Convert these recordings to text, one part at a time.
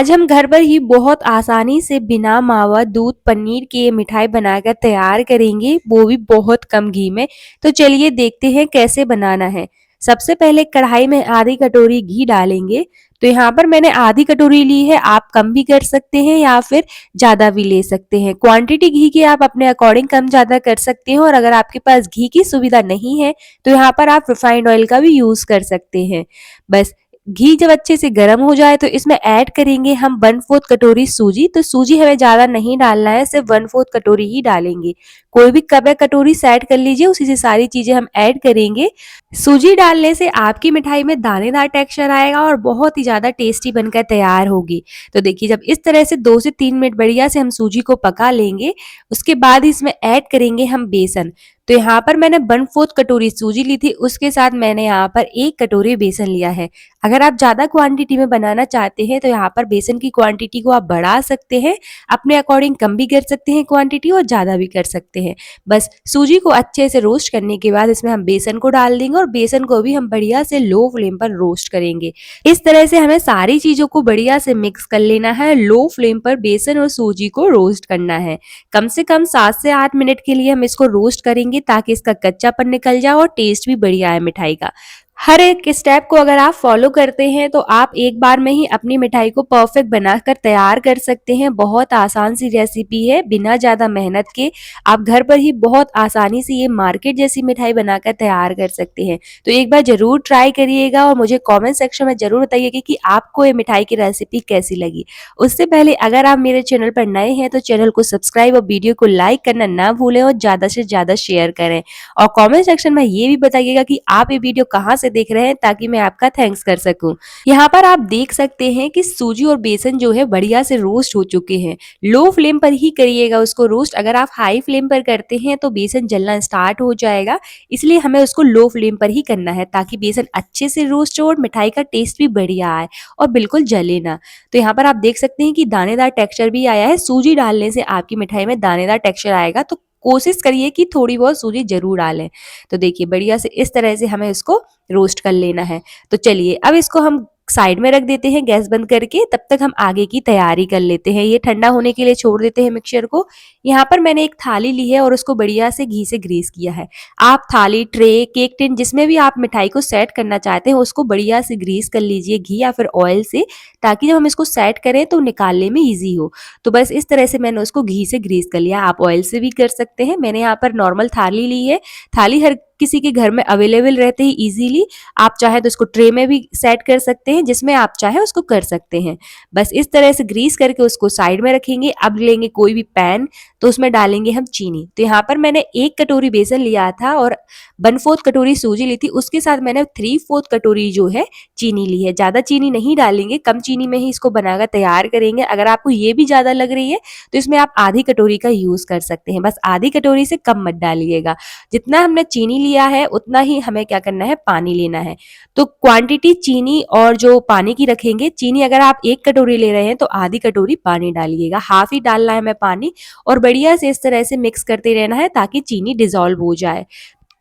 आज हम घर पर ही बहुत आसानी से बिना मावा, दूध, पनीर के ये मिठाई बनाकर तैयार करेंगे, वो भी बहुत कम घी में। तो चलिए देखते हैं कैसे बनाना है। सबसे पहले कढ़ाई में आधी कटोरी घी डालेंगे। तो यहाँ पर मैंने आधी कटोरी ली है, आप कम भी कर सकते हैं या फिर ज़्यादा भी ले सकते हैं। क्वांटिटी घी की आप अपने अकॉर्डिंग कम ज़्यादा कर सकते हैं और अगर आपके पास घी की सुविधा नहीं है तो यहाँ पर आप रिफाइंड ऑयल का भी यूज़ कर सकते हैं। बस घी जब अच्छे से गर्म हो जाए तो इसमें ऐड करेंगे हम 1/4 कटोरी सूजी। तो सूजी हमें ज़्यादा नहीं डालना है, सिर्फ 1/4 कटोरी ही डालेंगे। कोई भी कप या कटोरी से ऐड कर लीजिए, उसी से सारी चीज़ें हम ऐड करेंगे। सूजी डालने से आपकी मिठाई में दानेदार टेक्सचर आएगा और बहुत ही ज़्यादा टेस्टी बनकर तैयार होगी। तो देखिए जब इस तरह से 2 से 3 मिनट बढ़िया से हम सूजी को पका लेंगे, उसके बाद इसमें ऐड करेंगे हम बेसन। तो यहाँ पर मैंने 1/4 कटोरी सूजी ली थी, उसके साथ मैंने यहाँ पर 1 कटोरी बेसन लिया है। अगर आप ज़्यादा क्वांटिटी में बनाना चाहते हैं तो यहाँ पर बेसन की क्वांटिटी को आप बढ़ा सकते हैं, अपने अकॉर्डिंग कम भी कर सकते हैं क्वांटिटी और ज़्यादा भी कर सकते हैं। बस सूजी को अच्छे से रोस्ट करने के बाद इसमें हम बेसन को डाल देंगे और बेसन को भी हम बढ़िया से लो फ्लेम पर रोस्ट करेंगे। इस तरह से हमें सारी चीज़ों को बढ़िया से मिक्स कर लेना है, लो फ्लेम पर बेसन और सूजी को रोस्ट करना है। कम से कम 7 से 8 मिनट के लिए हम इसको रोस्ट करेंगे ताकि इसका कच्चापन निकल जाए और टेस्ट भी बढ़िया आए मिठाई का। हर एक स्टेप को अगर आप फॉलो करते हैं तो आप एक बार में ही अपनी मिठाई को परफेक्ट बनाकर तैयार कर सकते हैं। बहुत आसान सी रेसिपी है, बिना ज़्यादा मेहनत के आप घर पर ही बहुत आसानी से ये मार्केट जैसी मिठाई बनाकर तैयार कर सकते हैं। तो एक बार ज़रूर ट्राई करिएगा और मुझे कमेंट सेक्शन में ज़रूर बताइएगा कि आपको ये मिठाई की रेसिपी कैसी लगी। उससे पहले अगर आप मेरे चैनल पर नए हैं तो चैनल को सब्सक्राइब और वीडियो को लाइक करना ना भूलें और ज़्यादा से ज़्यादा शेयर करें। और कमेंट सेक्शन में ये भी बताइएगा कि आप ये वीडियो कहाँ से देख रहे हैं ताकि मैं आपका थैंक्स कर सकूं। यहाँ पर आप देख सकते हैं कि सूजी और बेसन जो है बढ़िया से रोस्ट हो चुके हैं। लो फ्लेम पर ही करिएगा उसको रोस्ट, अगर आप हाई फ्लेम पर करते हैं तो बेसन जलना स्टार्ट हो जाएगा। इसलिए हमें उसको लो फ्लेम पर ही करना है ताकि बेसन अच्छे से रोस्ट हो और मिठाई का टेस्ट भी बढ़िया आए और बिल्कुल जले ना। तो यहाँ पर आप देख सकते हैं कि दानेदार टेक्सचर भी आया है। सूजी डालने से आपकी मिठाई में दानेदार टेक्सचर आएगा, तो कोशिश करिए कि थोड़ी बहुत सूजी जरूर डालें। तो देखिए बढ़िया से इस तरह से हमें इसको रोस्ट कर लेना है। तो चलिए अब इसको हम साइड में रख देते हैं गैस बंद करके, तब तक हम आगे की तैयारी कर लेते हैं। ये ठंडा होने के लिए छोड़ देते हैं मिक्सचर को। यहाँ पर मैंने एक थाली ली है और उसको बढ़िया से घी से ग्रीस किया है। आप थाली, ट्रे, केक टिन जिसमें भी आप मिठाई को सेट करना चाहते हैं उसको बढ़िया से ग्रीस कर लीजिए घी या फिर ऑयल से, ताकि जब हम इसको सेट करें तो निकालने में ईजी हो। तो बस इस तरह से मैंने उसको घी से ग्रीस कर लिया। आप ऑयल से भी कर सकते हैं। मैंने यहाँ पर नॉर्मल थाली ली है। थाली हर किसी के घर में अवेलेबल रहते ही इजीली। आप चाहे तो इसको ट्रे में भी सेट कर सकते हैं, जिसमें आप चाहे उसको कर सकते हैं। बस इस तरह से ग्रीस करके उसको साइड में रखेंगे। अब लेंगे कोई भी पैन, तो उसमें डालेंगे हम चीनी। तो यहाँ पर मैंने 1 कटोरी बेसन लिया था और 1/4 कटोरी सूजी ली थी, उसके साथ मैंने 3/4 कटोरी जो है चीनी ली है। ज्यादा चीनी नहीं डालेंगे, कम चीनी में ही इसको बनाकर तैयार करेंगे। अगर आपको ये भी ज्यादा लग रही है तो इसमें आप आधी कटोरी का यूज कर सकते हैं। बस आधी कटोरी से कम मत डालिएगा। जितना हमने चीनी लिया है उतना ही हमें क्या करना है, पानी लेना है। तो क्वांटिटी चीनी और जो पानी की रखेंगे, चीनी अगर आप 1 कटोरी ले रहे हैं तो आधी कटोरी पानी डालिएगा। हाफ ही डालना है हमें पानी और बढ़िया से इस तरह से मिक्स करते रहना है ताकि चीनी डिजोल्व हो जाए।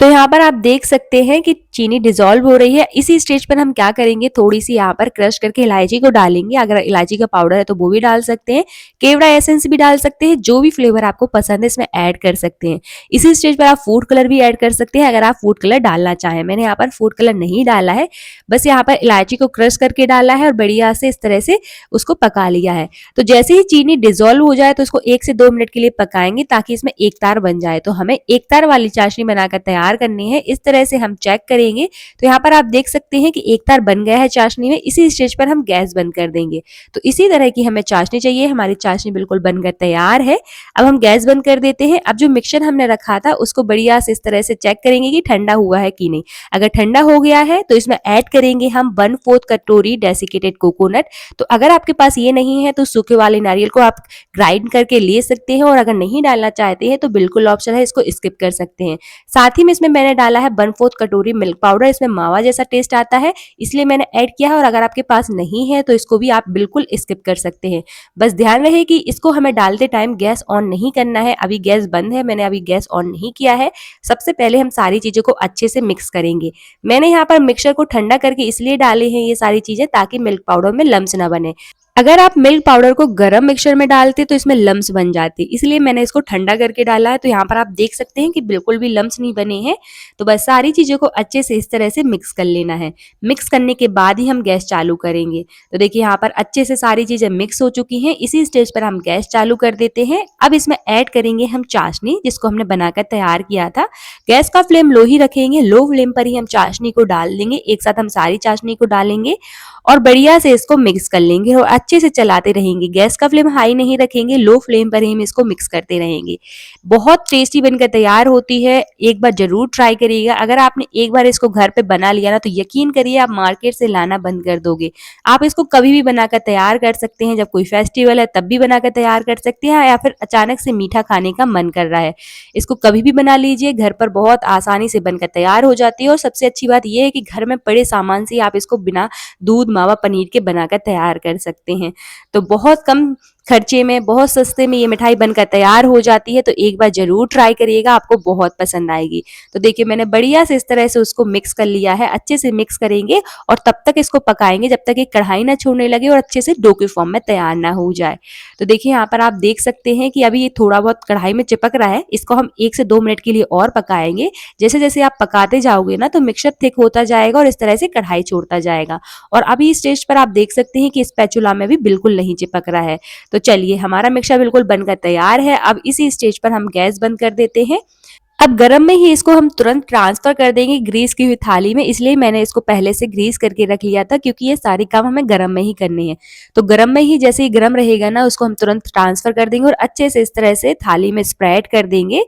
तो यहाँ पर आप देख सकते हैं कि चीनी डिजोल्व हो रही है। इसी स्टेज पर हम क्या करेंगे, थोड़ी सी यहाँ पर क्रश करके इलायची को डालेंगे। अगर इलायची का पाउडर है तो वो भी डाल सकते हैं, केवड़ा एसेंस भी डाल सकते हैं। जो भी फ्लेवर आपको पसंद है इसमें ऐड कर सकते हैं। इसी स्टेज पर आप फूड कलर भी ऐड कर सकते हैं अगर आप फूड कलर डालना चाहें। मैंने यहाँ पर फूड कलर नहीं डाला है, बस यहाँ पर इलायची को क्रश करके डाला है और बढ़िया से इस तरह से उसको पका लिया है। तो जैसे ही चीनी डिजोल्व हो जाए तो उसको 1 से 2 मिनट के लिए पकाएंगे ताकि इसमें एक तार बन जाए। तो हमें एक तार वाली चाशनी बनाकर तैयार करनी है। इस तरह से हम चेक करेंगे। तो यहाँ पर आप देख सकते हैं कि एक तार बन गया है चाशनी में। इसी स्टेज पर हम गैस बंद कर देंगे। तो इसी तरह की हमें चाशनी चाहिए। हमारी चाशनी बिल्कुल बनकर तैयार है। अब हम गैस बंद कर देते हैं। अब जो मिक्सचर हमने रखा था उसको बढ़िया से इस तरह से चेक करेंगे कि ठंडा हुआ है कि नहीं। अगर ठंडा हो गया है तो इसमें ऐड करेंगे हम 1/4 कटोरी डेसिकेटेड कोकोनट। तो अगर आपके पास ये नहीं है तो सूखे वाले नारियल को आप ग्राइंड करके ले सकते हैं और अगर नहीं डालना चाहते हैं तो बिल्कुल ऑप्शन है, इसको स्किप कर सकते हैं। साथ ही में इसमें मैंने डाला है 1/4 कटोरी मिल्क पाउडर। इसमें मावा जैसा टेस्ट आता है इसलिए मैंने ऐड किया है और अगर आपके पास नहीं है तो इसको भी आप बिल्कुल स्किप कर सकते हैं। बस ध्यान रहे कि इसको हमें डालते टाइम गैस ऑन नहीं करना है। अभी गैस बंद है, मैंने अभी गैस ऑन नहीं किया है। सबसे पहले हम सारी चीजों को अच्छे से मिक्स करेंगे। मैंने यहाँ पर मिक्सचर को ठंडा करके इसलिए डाले हैं ये सारी चीजें ताकि मिल्क पाउडर में लम्स ना बने। अगर आप मिल्क पाउडर को गरम मिक्सचर में डालते तो इसमें लम्स बन जाते, इसलिए मैंने इसको ठंडा करके डाला है। तो यहाँ पर आप देख सकते हैं कि बिल्कुल भी लम्स नहीं बने हैं। तो बस सारी चीज़ों को अच्छे से इस तरह से मिक्स कर लेना है। मिक्स करने के बाद ही हम गैस चालू करेंगे। तो देखिए यहाँ पर अच्छे से सारी चीज़ें मिक्स हो चुकी हैं। इसी स्टेज पर हम गैस चालू कर देते हैं। अब इसमें ऐड करेंगे हम चाशनी, जिसको हमने बनाकर तैयार किया था। गैस का फ्लेम लो ही रखेंगे, लो फ्लेम पर ही हम चाशनी को डाल देंगे। एक साथ हम सारी चाशनी को डालेंगे और बढ़िया से इसको मिक्स कर लेंगे और अच्छे से चलाते रहेंगे। गैस का फ्लेम हाई नहीं रखेंगे, लो फ्लेम पर ही हम इसको मिक्स करते रहेंगे। बहुत टेस्टी बनकर तैयार होती है, एक बार जरूर ट्राई करिएगा। अगर आपने एक बार इसको घर पे बना लिया ना तो यकीन करिए आप मार्केट से लाना बंद कर दोगे। आप इसको कभी भी बनाकर तैयार कर सकते हैं, जब कोई फेस्टिवल है तब भी बनाकर तैयार कर सकते हैं, या फिर अचानक से मीठा खाने का मन कर रहा है, इसको कभी भी बना लीजिए। घर पर बहुत आसानी से बनकर तैयार हो जाती है और सबसे अच्छी बात यह है कि घर में पड़े सामान से आप इसको बिना दूध मावा पनीर के बनाकर तैयार कर सकते हैं। तो बहुत कम खर्चे में, बहुत सस्ते में ये मिठाई बनकर तैयार हो जाती है। तो एक बार जरूर ट्राई करिएगा, आपको बहुत पसंद आएगी। तो देखिए मैंने बढ़िया से इस तरह से उसको मिक्स कर लिया है। अच्छे से मिक्स करेंगे और तब तक इसको पकाएंगे जब तक ये कढ़ाई ना छोड़ने लगे और अच्छे से डो के फॉर्म में तैयार ना हो जाए। तो देखिए यहाँ पर आप देख सकते हैं कि अभी ये थोड़ा बहुत कढ़ाई में चिपक रहा है। इसको हम 1 से 2 मिनट के लिए और पकाएंगे। जैसे जैसे आप पकाते जाओगे ना तो मिक्सचर थिक होता जाएगा और इस तरह से कढ़ाई छोड़ता जाएगा। और अभी इस स्टेज पर आप देख सकते हैं कि स्पैचुला में भी बिल्कुल नहीं चिपक रहा है। तो चलिए हमारा मिक्सचर बिल्कुल बनकर तैयार है। अब इसी स्टेज पर हम गैस बंद कर देते हैं। अब गरम में ही इसको हम तुरंत ट्रांसफर कर देंगे ग्रीस की हुई थाली में, इसलिए मैंने इसको पहले से ग्रीस करके रख लिया था, क्योंकि ये सारी काम हमें गरम में ही करने हैं। तो गरम में ही जैसे ही गरम रहेगा ना उसको हम तुरंत ट्रांसफर कर देंगे और अच्छे से इस तरह से थाली में स्प्रेड कर देंगे।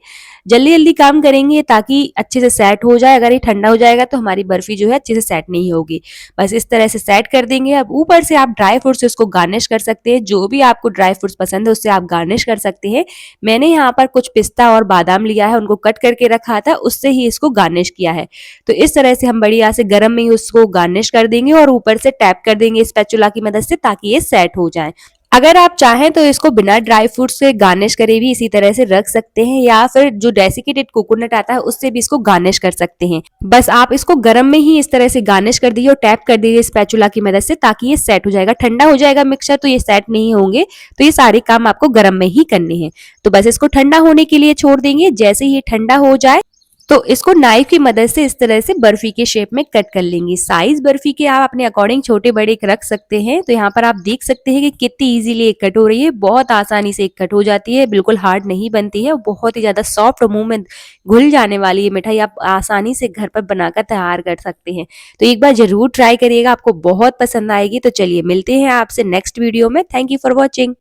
जल्दी जल्दी काम करेंगे ताकि अच्छे से सेट हो जाए। अगर ये ठंडा हो जाएगा तो हमारी बर्फी जो है अच्छे से सेट नहीं होगी। बस इस तरह से सेट कर देंगे। अब ऊपर से आप ड्राई फ्रूट से उसको गार्निश कर सकते हैं, जो भी आपको ड्राई फ्रूट्स पसंद है उससे आप गार्निश कर सकते हैं। मैंने यहाँ पर कुछ पिस्ता और बादाम लिया है, उनको कट करके रखा था, उससे ही इसको गार्निश किया है। तो इस तरह से हम बढ़िया से गरम में ही उसको गार्निश कर देंगे और ऊपर से टैप कर देंगे स्पैचुला की मदद से, ताकि ये सेट हो जाए। अगर आप चाहें तो इसको बिना ड्राई फ्रूट से गार्निश करे भी इसी तरह से रख सकते हैं, या फिर जो डेसिकेटेड कोकोनट आता है उससे भी इसको गार्निश कर सकते हैं। बस आप इसको गरम में ही इस तरह से गार्निश कर दीजिए और टैप कर दीजिए स्पैचुला की मदद से, ताकि ये सेट हो जाएगा। ठंडा हो जाएगा मिक्सचर तो ये सेट नहीं होंगे। तो ये सारे काम आपको गरम में ही करने हैं। तो बस इसको ठंडा होने के लिए छोड़ देंगे। जैसे ही ये ठंडा हो जाए तो इसको नाइफ की मदद से इस तरह से बर्फी के शेप में कट कर लेंगे। साइज बर्फी के आप अपने अकॉर्डिंग छोटे बड़े रख सकते हैं। तो यहाँ पर आप देख सकते हैं कि कितनी इजीली एक कट हो रही है, बहुत आसानी से एक कट हो जाती है, बिल्कुल हार्ड नहीं बनती है और बहुत ही ज्यादा सॉफ्ट और मुंह में घुल जाने वाली ये मिठाई आप आसानी से घर पर बनाकर तैयार कर सकते हैं। तो एक बार जरूर ट्राई करिएगा, आपको बहुत पसंद आएगी। तो चलिए मिलते हैं आपसे नेक्स्ट वीडियो में। Thank you for watching.